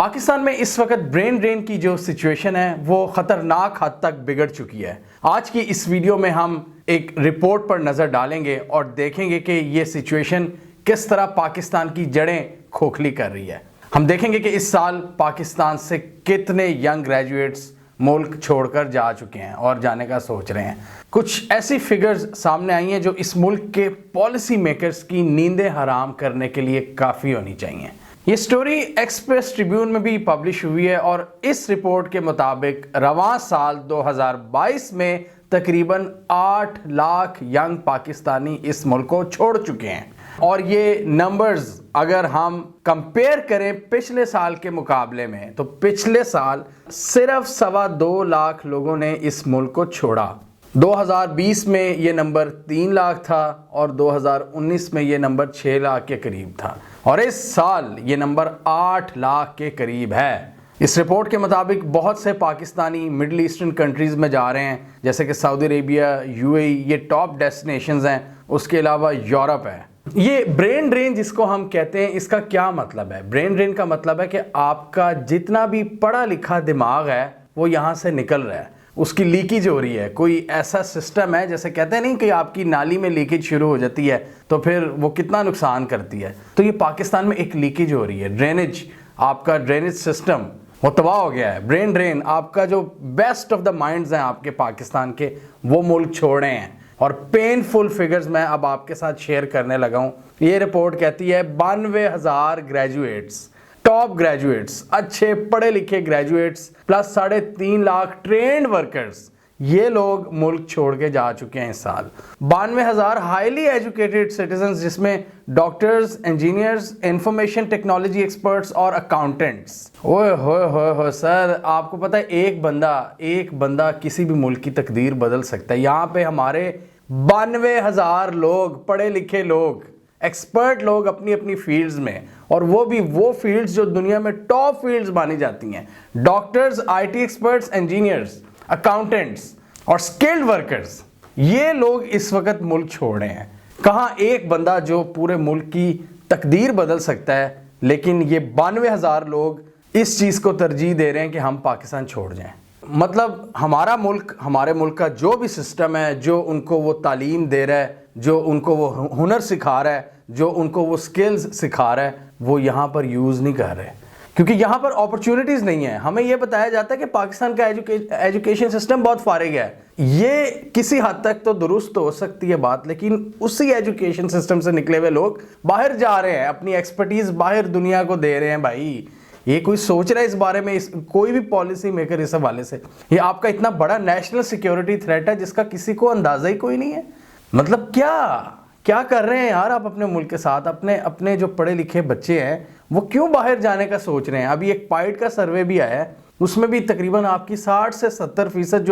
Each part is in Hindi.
पाकिस्तान में इस वक्त ब्रेन ड्रेन की जो सिचुएशन है वो खतरनाक हद तक बिगड़ चुकी है। आज की इस वीडियो में हम एक रिपोर्ट पर नज़र डालेंगे और देखेंगे कि ये सिचुएशन किस तरह पाकिस्तान की जड़ें खोखली कर रही है। हम देखेंगे कि इस साल पाकिस्तान से कितने यंग ग्रेजुएट्स मुल्क छोड़कर जा चुके हैं और जाने का सोच रहे हैं। कुछ ऐसी फिगर्स सामने आई हैं जो इस मुल्क के पॉलिसी मेकर्स की नींदें हराम करने के लिए काफ़ी होनी चाहिए। ये स्टोरी एक्सप्रेस ट्रिब्यून में भी पब्लिश हुई है और इस रिपोर्ट के मुताबिक रवां साल 2022 में तकरीबन 8 लाख यंग पाकिस्तानी इस मुल्क को छोड़ चुके हैं। और ये नंबर्स अगर हम कंपेयर करें पिछले साल के मुकाबले में, तो पिछले साल सिर्फ 2.25 लाख लोगों ने इस मुल्क को छोड़ा। 2020 में ये नंबर 3 लाख था और 2019 में ये नंबर 6 लाख के करीब था और इस साल ये नंबर 8 लाख के करीब है। इस रिपोर्ट के मुताबिक बहुत से पाकिस्तानी मिडल ईस्टर्न कंट्रीज़ में जा रहे हैं, जैसे कि सऊदी अरेबिया, यूएई, ये टॉप डेस्टिनेशंस हैं। उसके अलावा यूरोप है। ये ब्रेन ड्रेन जिसको हम कहते हैं, इसका क्या मतलब है? ब्रेन ड्रेन का मतलब है कि आपका जितना भी पढ़ा लिखा दिमाग है वो यहाँ से निकल रहा है, उसकी लीकेज हो रही है। कोई ऐसा सिस्टम है, जैसे कहते हैं नहीं कि आपकी नाली में लीकेज शुरू हो जाती है तो फिर वो कितना नुकसान करती है, तो ये पाकिस्तान में एक लीकेज हो रही है। ड्रेनेज, आपका ड्रेनेज सिस्टम वो तबाह हो गया है। ब्रेन ड्रेन, आपका जो बेस्ट ऑफ द माइंड्स हैं आपके पाकिस्तान के, वो मुल्क छोड़े हैं। और पेनफुल फिगर्स मैं अब आपके साथ शेयर करने लगा हूँ। ये रिपोर्ट कहती है 92,000 ग्रेजुएट्स, टॉप ग्रेजुएट्स, अच्छे पढ़े लिखे graduates plus 3.5 lakh trend workers, ये लोग मुल्क छोड़ के जा चुके हैं इस साल। 92,000 हाईली एजुकेटेड सिटीजन्स, जिसमें doctors, engineers, information technology experts और अकाउंटेंट्स। ओए हो सर, आपको पता है एक बंदा किसी भी मुल्क की तकदीर बदल सकता है। यहाँ पे हमारे 92,000 लोग, पढ़े लिखे लोग, एक्सपर्ट लोग अपनी अपनी फील्ड्स में, और वो भी वो फील्ड्स जो दुनिया में टॉप फील्ड्स मानी जाती हैं। Doctors, IT experts, engineers, accountants और स्किल्ड वर्कर्स, ये लोग इस वक्त मुल्क छोड़ रहे हैं। कहाँ एक बंदा जो पूरे मुल्क की तकदीर बदल सकता है, लेकिन ये 92,000 लोग इस चीज़ को तरजीह दे रहे हैं कि हम पाकिस्तान छोड़ जाएं। मतलब हमारा मुल्क, हमारे मुल्क का जो भी सिस्टम है, जो उनको वो तालीम दे रहा है, जो उनको वो हुनर सिखा रहा है, जो उनको वो स्किल्स सिखा रहा है, वो यहाँ पर यूज़ नहीं कर रहे, क्योंकि यहाँ पर अपॉर्चुनिटीज़ नहीं है। हमें ये बताया जाता है कि पाकिस्तान का एजुकेशन सिस्टम बहुत फारिग है। ये किसी हद तक तो दुरुस्त हो सकती है बात, लेकिन उसी एजुकेशन सिस्टम से निकले हुए लोग बाहर जा रहे हैं, अपनी एक्सपर्टीज़ बाहर दुनिया को दे रहे हैं। भाई, ये कोई सोच रहा है इस बारे में? कोई भी पॉलिसी मेकर इस हवाले से? ये आपका इतना बड़ा नेशनल सिक्योरिटी थ्रेट है जिसका किसी को अंदाज़ा ही कोई नहीं है। मतलब क्या कर रहे हैं यार आप अपने मुल्क के साथ? अपने जो पढ़े लिखे बच्चे हैं वो क्यों बाहर जाने का सोच रहे हैं? अभी एक पाइट का सर्वे भी आया है, उसमें भी तकरीबन आपकी 60 से 70%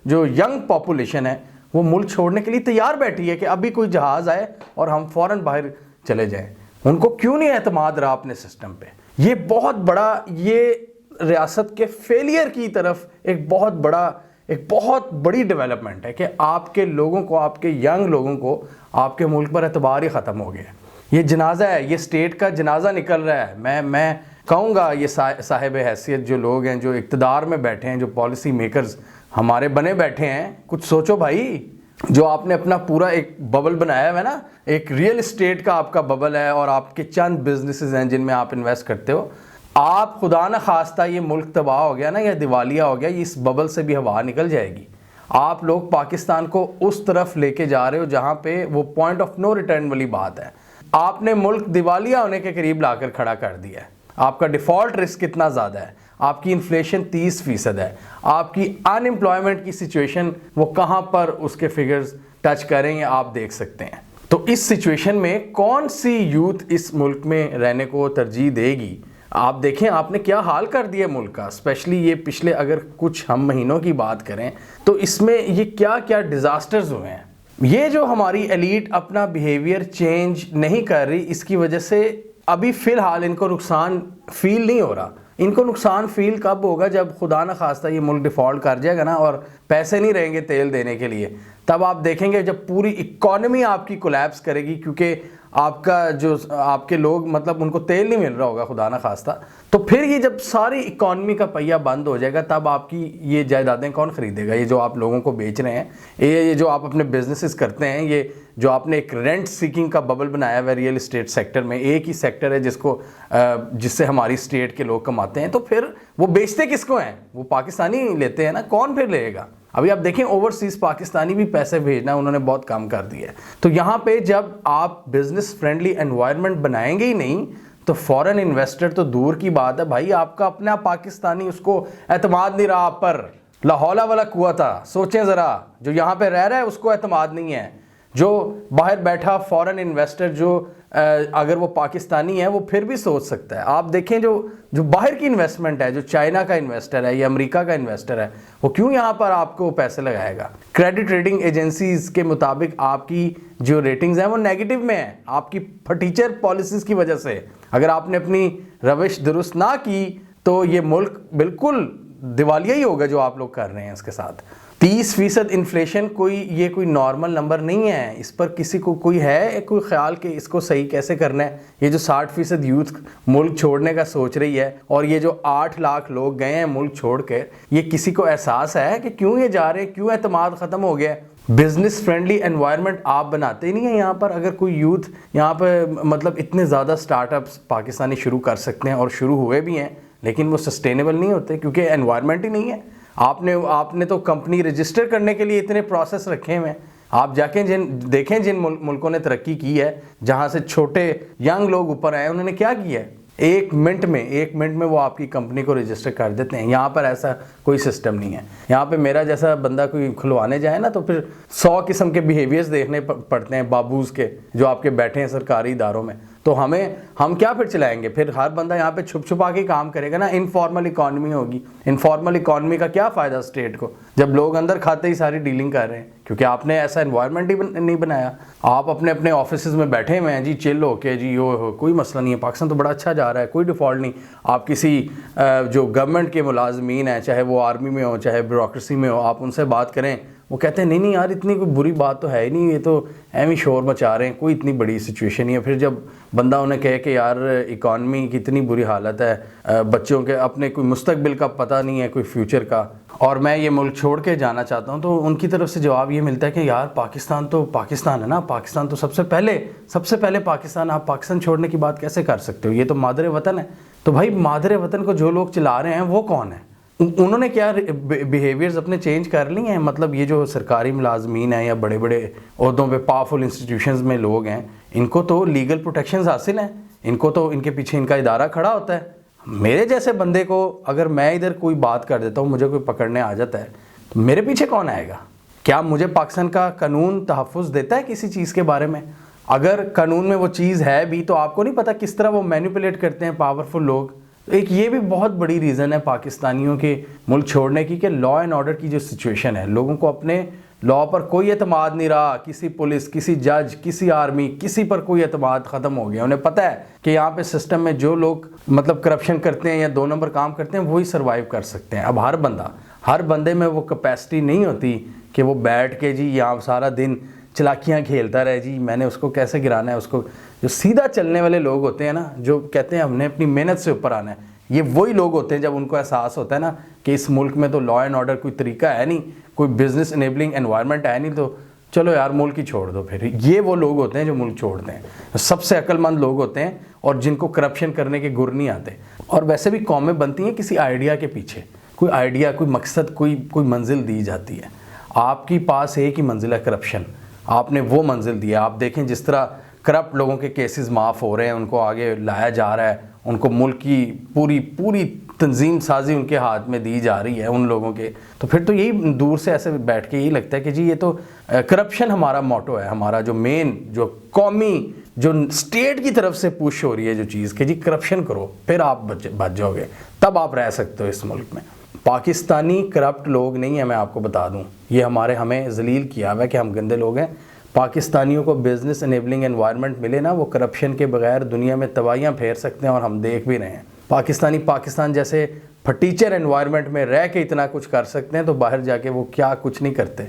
जो यंग पॉपुलेशन है वो मुल्क छोड़ने के लिए तैयार बैठी है कि अभी कोई जहाज़ आए और हम फ़ौरन बाहर चले जाएं। उनको क्यों नहीं एतमाद रहा अपने सिस्टम पे? ये बहुत बड़ा, ये रियासत के फेलियर की तरफ एक बहुत बड़ी डेवलपमेंट है कि आपके लोगों को, आपके यंग लोगों को आपके मुल्क पर एतबार ही ख़त्म हो गया। ये जनाजा है, ये स्टेट का जनाजा निकल रहा है। मैं कहूँगा ये साहिब हैसियत जो लोग हैं, जो इक़्तिदार में बैठे हैं, जो पॉलिसी मेकर्स हमारे बने बैठे हैं, कुछ सोचो भाई। जो आपने अपना पूरा एक बबल बनाया हुआ है ना, एक रियल इस्टेट का आपका बबल है और आपके चंद बिजनेसेस हैं जिनमें आप इन्वेस्ट करते हो, आप खुदा न खास्ता ये मुल्क तबाह हो गया ना, या दिवालिया हो गया, इस बबल से भी हवा निकल जाएगी। आप लोग पाकिस्तान को उस तरफ लेके जा रहे हो जहाँ पे वो पॉइंट ऑफ नो रिटर्न वाली बात है। आपने मुल्क दिवालिया होने के करीब लाकर खड़ा कर दिया है। आपका डिफ़ॉल्ट रिस्क कितना ज़्यादा है, आपकी इन्फ्लेशन 30% है, आपकी अनएम्प्लॉयमेंट की सिचुएशन वो कहाँ पर उसके फिगर्स टच करेंगे आप देख सकते हैं। तो इस सिचुएशन में कौन सी यूथ इस मुल्क में रहने को तरजीह देगी? आप देखें आपने क्या हाल कर दिया मुल्क का, स्पेशली ये पिछले अगर कुछ हम महीनों की बात करें तो इसमें ये क्या क्या डिज़ास्टर्स हुए हैं। ये जो हमारी एलीट अपना बिहेवियर चेंज नहीं कर रही, इसकी वजह से अभी फ़िलहाल इनको नुकसान फील नहीं हो रहा। इनको नुकसान फील कब होगा? जब खुदा न खास्ता ये मुल्क डिफ़ॉल्ट कर जाएगा ना और पैसे नहीं रहेंगे तेल देने के लिए, तब आप देखेंगे जब पूरी इकॉनमी आपकी कोलैप्स करेगी, क्योंकि आपका जो आपके लोग मतलब उनको तेल नहीं मिल रहा होगा खुदा ना खास्ता, तो फिर ये जब सारी इकॉनमी का पहिया बंद हो जाएगा तब आपकी ये जायदादें कौन खरीदेगा? ये जो आप लोगों को बेच रहे हैं, ये जो आप अपने बिजनेसेस करते हैं, ये जो आपने एक रेंट सीकिंग का बबल बनाया हुआ है रियल इस्टेट सेक्टर में, एक ही सेक्टर है जिससे हमारी स्टेट के लोग कमाते हैं, तो फिर वो बेचते किसको हैं? वो पाकिस्तानी लेते हैं ना, कौन फिर लेगा? अभी आप देखें ओवरसीज पाकिस्तानी भी पैसे भेजना उन्होंने बहुत कम कर दिया है। तो यहाँ पे जब आप बिजनेस फ्रेंडली एनवायरनमेंट बनाएंगे ही नहीं तो फॉरेन इन्वेस्टर तो दूर की बात है भाई, आपका अपना पाकिस्तानी उसको एतमाद नहीं रहा आप पर। लाहौला वाला कुआ था, सोचें ज़रा, जो यहाँ पे रह रहा है उसको एतमाद नहीं है, जो बाहर बैठा फॉरेन इन्वेस्टर जो अगर वो पाकिस्तानी है वो फिर भी सोच सकता है। आप देखें जो बाहर की इन्वेस्टमेंट है, जो चाइना का इन्वेस्टर है या अमेरिका का इन्वेस्टर है, वो क्यों यहाँ पर आपको पैसे लगाएगा? क्रेडिट रेटिंग एजेंसीज के मुताबिक आपकी जो रेटिंग्स हैं वो नेगेटिव में है, आपकी फटीचर पॉलिसीज़ की वजह से। अगर आपने अपनी रविश दुरुस्त ना की तो ये मुल्क बिल्कुल दिवालिया ही होगा जो आप लोग कर रहे हैं इसके साथ। 30% इन्फ्लेशन कोई नॉर्मल नंबर नहीं है। इस पर किसी को कोई ख्याल कि इसको सही कैसे करना है? ये जो 60% यूथ मुल्क छोड़ने का सोच रही है और ये जो 8 लाख लोग गए हैं मुल्क छोड़ कर, ये किसी को एहसास है कि क्यों ये जा रहे हैं, क्यों एतमाद ख़त्म हो गया? बिजनेस फ्रेंडली एनवायरनमेंट आप बनाते ही नहीं है यहाँ पर। अगर कोई यूथ यहाँ पर मतलब इतने ज़्यादा स्टार्टअप्स पाकिस्तानी शुरू कर सकते हैं और शुरू हुए भी हैं, लेकिन वो सस्टेनेबल नहीं होते क्योंकि एनवायरनमेंट ही नहीं है। आपने तो कंपनी रजिस्टर करने के लिए इतने प्रोसेस रखे हुए हैं। आप जाके देखें जिन मुल्कों ने तरक्की की है, जहाँ से छोटे यंग लोग ऊपर आए, उन्होंने क्या किया है? एक मिनट में वो आपकी कंपनी को रजिस्टर कर देते हैं। यहाँ पर ऐसा कोई सिस्टम नहीं है। यहाँ पे मेरा जैसा बंदा कोई खुलवाने जाए ना तो फिर 100 किस्म के बिहेवियर्स देखने पड़ते हैं बाबूज़ के जो आपके बैठे हैं सरकारी इदारों में। तो हम क्या फिर चलाएंगे? फिर हर बंदा यहाँ पे छुप छुपा के काम करेगा ना, इनफॉर्मल इकॉनमी होगी। इनफॉर्मल इकॉनमी का क्या फ़ायदा स्टेट को जब लोग अंदर खाते ही सारी डीलिंग कर रहे हैं? क्योंकि आपने ऐसा एनवायरनमेंट ही नहीं बनाया। आप अपने अपने ऑफिस में बैठे हुए हैं जी, चिल होके जी, हो कोई मसला नहीं है, पाकिस्तान तो बड़ा अच्छा जा रहा है, कोई डिफ़ॉल्ट नहीं। आप किसी जो गवर्नमेंट के मुलाजमीन हैं, चाहे वो आर्मी में हो चाहे ब्यूरोक्रेसी में हो, आप उनसे बात करें, वो कहते हैं नहीं यार इतनी कोई बुरी बात तो है ही नहीं, ये तो एवं शोर मचा रहे हैं, कोई इतनी बड़ी सिचुएशन नहीं है। फिर जब बंदा उन्हें कहे कि यार इकॉनमी की इतनी बुरी हालत है, बच्चों के अपने कोई मुस्तकबिल का पता नहीं है, कोई फ्यूचर का, और मैं ये मुल्क छोड़ के जाना चाहता हूँ, तो उनकी तरफ से जवाब ये मिलता है कि यार पाकिस्तान तो पाकिस्तान है ना, पाकिस्तान तो सबसे पहले पाकिस्तान, आप पाकिस्तान छोड़ने की बात कैसे कर सकते हो? ये तो मादरे वतन है। तो भाई मादरे वतन को जो लोग चला रहे हैं वो कौन है? उन्होंने क्या बिहेवियर्स अपने चेंज कर लिए हैं? मतलब ये जो सरकारी मुलाजमीन हैं या बड़े बड़े ओहदों पे पावरफुल इंस्टीट्यूशंस में लोग हैं, इनको तो लीगल प्रोटेक्शंस हासिल हैं, इनको तो इनके पीछे इनका इदारा खड़ा होता है। मेरे जैसे बंदे को अगर मैं इधर कोई बात कर देता हूँ, मुझे कोई पकड़ने आ जाता है, तो मेरे पीछे कौन आएगा? क्या मुझे पाकिस्तान का कानून तहफ़्फ़ुज़ देता है किसी चीज़ के बारे में? अगर कानून में वो चीज़ है भी तो आपको नहीं पता किस तरह वो मैनिपुलेट करते हैं पावरफुल लोग। एक ये भी बहुत बड़ी रीज़न है पाकिस्तानियों के मुल्क छोड़ने की कि लॉ एंड ऑर्डर की जो सिचुएशन है, लोगों को अपने लॉ पर कोई एतमाद नहीं रहा। किसी पुलिस, किसी जज, किसी आर्मी, किसी पर कोई एतमाद ख़त्म हो गया। उन्हें पता है कि यहाँ पे सिस्टम में जो लोग मतलब करप्शन करते हैं या 2 नंबर काम करते हैं वही सर्वाइव कर सकते हैं। अब हर बंदे में वो कैपेसिटी नहीं होती कि वो बैठ के जी यहाँ सारा दिन चलाकियाँ खेलता रहे, जी मैंने उसको कैसे गिराना है। उसको जो सीधा चलने वाले लोग होते हैं ना, जो कहते हैं हमने अपनी मेहनत से ऊपर आना है, ये वही लोग होते हैं जब उनको एहसास होता है ना कि इस मुल्क में तो लॉ एंड ऑर्डर कोई तरीका है नहीं, कोई बिजनेस इनेबलिंग एनवायरनमेंट है नहीं, तो चलो यार मुल्क ही छोड़ दो। फिर ये वो लोग होते हैं जो मुल्क छोड़ते हैं। सबसे अक्लमंद लोग होते हैं और जिनको करप्शन करने के गुर नहीं आते। और वैसे भी कौमें बनती हैं किसी आइडिया के पीछे, कोई आइडिया, कोई मकसद, कोई मंजिल दी जाती है। आपके पास एक ही मंजिल है, करप्शन। आपने वो मंजिल दी है। आप देखें जिस तरह करप्ट लोगों के केसेस माफ़ हो रहे हैं, उनको आगे लाया जा रहा है, उनको मुल्क की पूरी तंजीम साजी उनके हाथ में दी जा रही है उन लोगों के। तो फिर तो यही दूर से ऐसे बैठ के यही लगता है कि जी ये तो करप्शन हमारा मोटो है, हमारा जो मेन जो कौमी जो स्टेट की तरफ से पुश हो रही है जो चीज़ कि जी करप्शन करो, फिर आप बच जाओगे, तब आप रह सकते हो इस मुल्क में। पाकिस्तानी करप्ट लोग नहीं है, मैं आपको बता दूं, ये हमें जलील किया हुआ है कि हम गंदे लोग हैं। पाकिस्तानियों को बिजनेस इनेबलिंग एनवायरनमेंट मिले ना, वो करप्शन के बगैर दुनिया में तबाहियाँ फेर सकते हैं, और हम देख भी रहे हैं। पाकिस्तान जैसे फटीचर एनवायरनमेंट में रह के इतना कुछ कर सकते हैं, तो बाहर जाके वो क्या कुछ नहीं करते,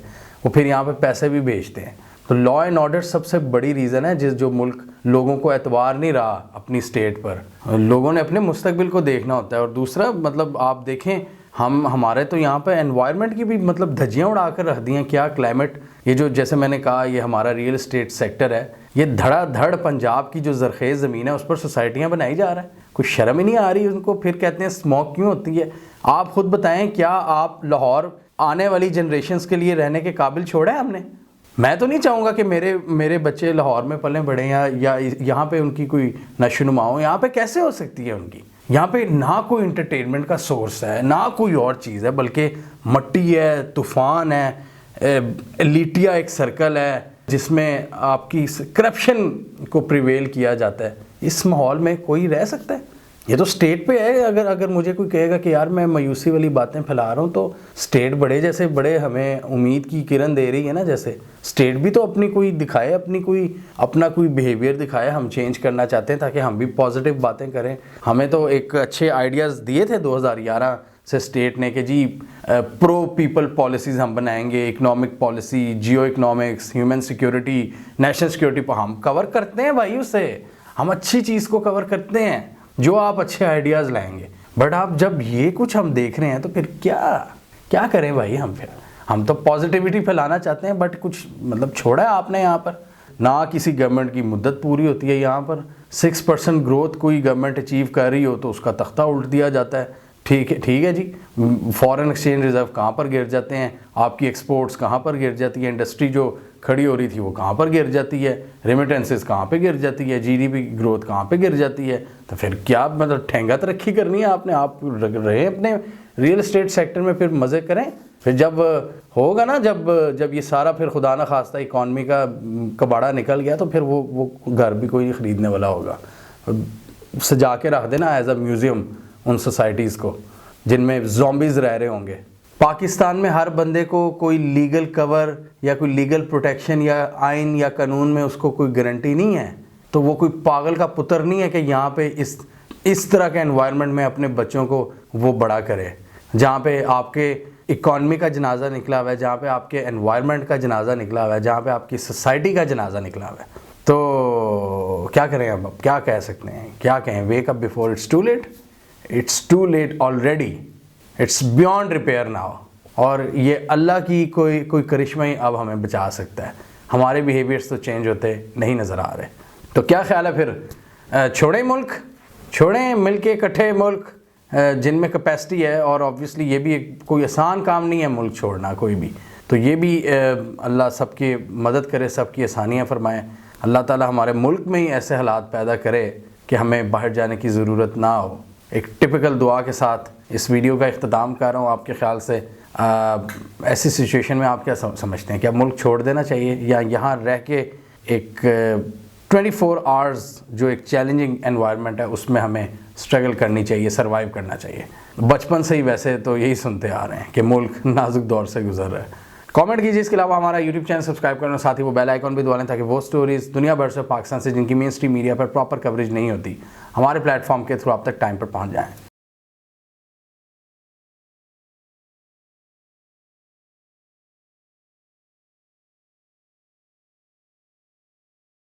वो फिर यहाँ पे पैसे भी भेजते हैं। तो लॉ एंड ऑर्डर सबसे बड़ी रीज़न है जो मुल्क लोगों को एतबार नहीं रहा अपनी स्टेट पर। लोगों ने अपने मुस्तकबिल को देखना होता है। और दूसरा मतलब आप देखें हमारे तो यहाँ पे एनवायरनमेंट की भी मतलब धज्जियाँ उड़ा कर रख दी हैं। क्या क्लाइमेट, ये जो जैसे मैंने कहा ये हमारा रियल एस्टेट सेक्टर है, ये धड़ाधड़ पंजाब की जो ज़रखेज़ ज़मीन है उस पर सोसाइटियाँ बनाई जा रहा है। कोई शर्म ही नहीं आ रही उनको। फिर कहते हैं स्मोक क्यों होती है। आप खुद बताएं, क्या आप लाहौर आने वाली जनरेशन्स के लिए रहने के काबिल छोड़ा है हमने? मैं तो नहीं चाहूँगा कि मेरे बच्चे लाहौर में पले बढ़े या यहाँ पे उनकी कोई नशोनुमा हो। यहाँ पे कैसे हो सकती है उनकी? यहाँ पे ना कोई इंटरटेनमेंट का सोर्स है, ना कोई और चीज़ है, बल्कि मट्टी है, तूफ़ान है, लीटिया एक सर्कल है जिसमें आपकी करप्शन को प्रिवेल किया जाता है। इस माहौल में कोई रह सकता है? ये तो स्टेट पे है। अगर मुझे कोई कहेगा कि यार मैं मायूसी वाली बातें फैला रहा हूँ, तो स्टेट बड़े हमें उम्मीद की किरण दे रही है ना। जैसे स्टेट भी तो अपनी कोई दिखाए, अपना कोई बिहेवियर दिखाए। हम चेंज करना चाहते हैं ताकि हम भी पॉजिटिव बातें करें। हमें तो एक अच्छे आइडियाज़ दिए थे 2011 से स्टेट ने कि जी प्रो पीपल पॉलिसीज़ हम बनाएंगे, इकोनॉमिक पॉलिसी, जियो economics, human security, national security पर हम कवर करते हैं भाई। उससे हम अच्छी चीज़ को कवर करते हैं जो आप अच्छे आइडियाज़ लाएंगे। बट आप जब ये कुछ हम देख रहे हैं तो फिर क्या करें भाई? हम तो पॉजिटिविटी फैलाना चाहते हैं, बट कुछ मतलब छोड़ा है आपने यहाँ पर। ना किसी गवर्नमेंट की मुद्दत पूरी होती है यहाँ पर। 6% ग्रोथ कोई गवर्नमेंट अचीव कर रही हो तो उसका तख्ता उल्ट दिया जाता है। ठीक है जी, फॉरेन एक्सचेंज रिजर्व कहाँ पर गिर जाते हैं, आपकी एक्सपोर्ट्स कहाँ पर गिर जाती है, इंडस्ट्री जो खड़ी हो रही थी वो कहाँ पर गिर जाती है, रेमिटेंसेस कहाँ पे गिर जाती है, जीडीपी ग्रोथ कहाँ पे गिर जाती है। तो फिर क्या मतलब ठेंगा तरक्की करनी है आपने? आप रहे अपने रियल एस्टेट सेक्टर में, फिर मज़े करें। फिर जब होगा ना, जब ये सारा फिर खुदा ना खास्ता इकॉनमी का कबाड़ा निकल गया तो फिर वो घर भी कोई नहीं ख़रीदने वाला होगा। सजा के रख देना एज अ म्यूज़ियम उन सोसाइटीज़ को जिनमें ज़ॉम्बीज़ रह रहे होंगे। पाकिस्तान में हर बंदे को कोई लीगल कवर या कोई लीगल प्रोटेक्शन या आइन या कानून में उसको कोई गारंटी नहीं है। तो वो कोई पागल का पुत्र नहीं है कि यहाँ पे इस तरह के एनवायरनमेंट में अपने बच्चों को वो बड़ा करे, जहाँ पे आपके इकॉनमी का जनाजा निकला हुआ है, जहाँ पे आपके एनवायरनमेंट का जनाजा निकला हुआ है, जहाँ पे आपकी सोसाइटी का जनाजा निकला हुआ है। तो क्या करें अब क्या कह सकते हैं, क्या कहें? Wake up before it's too late. It's too late already, it's beyond repair now. और ये अल्लाह की कोई करिश्मा ही अब हमें बचा सकता है। हमारे बिहेवियर्स तो चेंज होते नहीं नज़र आ रहे। तो क्या ख्याल है फिर? छोड़ें मुल्क, छोड़ें मिलके इकट्ठे मुल्क जिनमें कैपेसिटी है। और ऑब्वियसली ये भी कोई आसान काम नहीं है मुल्क छोड़ना कोई भी। तो ये भी अल्लाह सबकी मदद करे, सबकी आसानियाँ फरमाए। अल्लाह ताला हमारे मुल्क में ही ऐसे हालात पैदा करे कि हमें बाहर जाने की ज़रूरत ना हो। एक टिपिकल दुआ के साथ इस वीडियो का इख्तिताम कर रहा हूँ। आपके ख़्याल से ऐसी सिचुएशन में आप क्या समझते हैं? क्या मुल्क छोड़ देना चाहिए या यहाँ रह के एक 24 आवर्स जो एक चैलेंजिंग एनवायरनमेंट है उसमें हमें स्ट्रगल करनी चाहिए, सरवाइव करना चाहिए? बचपन से ही वैसे तो यही सुनते आ रहे हैं कि मुल्क नाजुक दौर से गुजर रहा है। कमेंट कीजिए। इसके अलावा हमारा यूट्यूब चैनल सब्सक्राइब करना, साथ ही वो बेल आइकॉन भी दबा लें ताकि वो स्टोरीज़ दुनिया भर से, पाकिस्तान से जिनकी मेन स्ट्रीम मीडिया पर प्रॉपर कवरेज नहीं होती, हमारे प्लेटफॉर्म के थ्रू आप तक टाइम पर पहुंच जाएं।